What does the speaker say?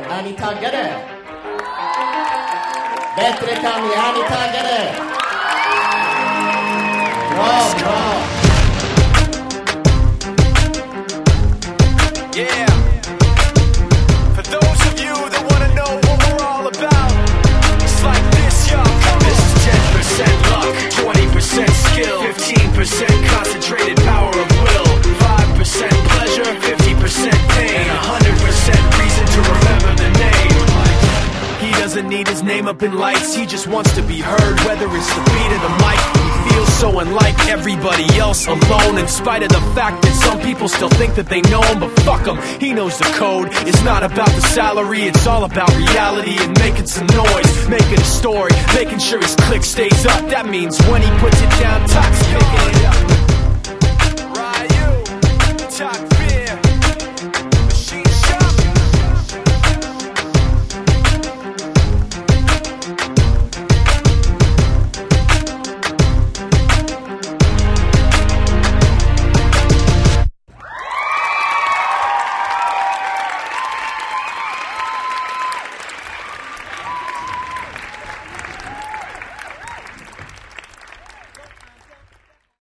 Ani taggare. Bättre kan vi, Ani taggare. Bra. Yeah. For those of you that want to know what we're all about, it's like this, y'all. This is 10% luck, 20% skill, 15% concentrated power of will, 5% pleasure, 50% pain, and 100% reason to remember the name. He doesn't need his name up in lights, he just wants to be heard, whether it's the beat of the mic. He feels so unlike everybody else, alone, in spite of the fact that some people still think that they know him, but fuck him, he knows the code. It's not about the salary, it's all about reality and making some noise, making a story, making sure his click stays up. That means when he puts it down, Tox picking it up. Ryu, Tox.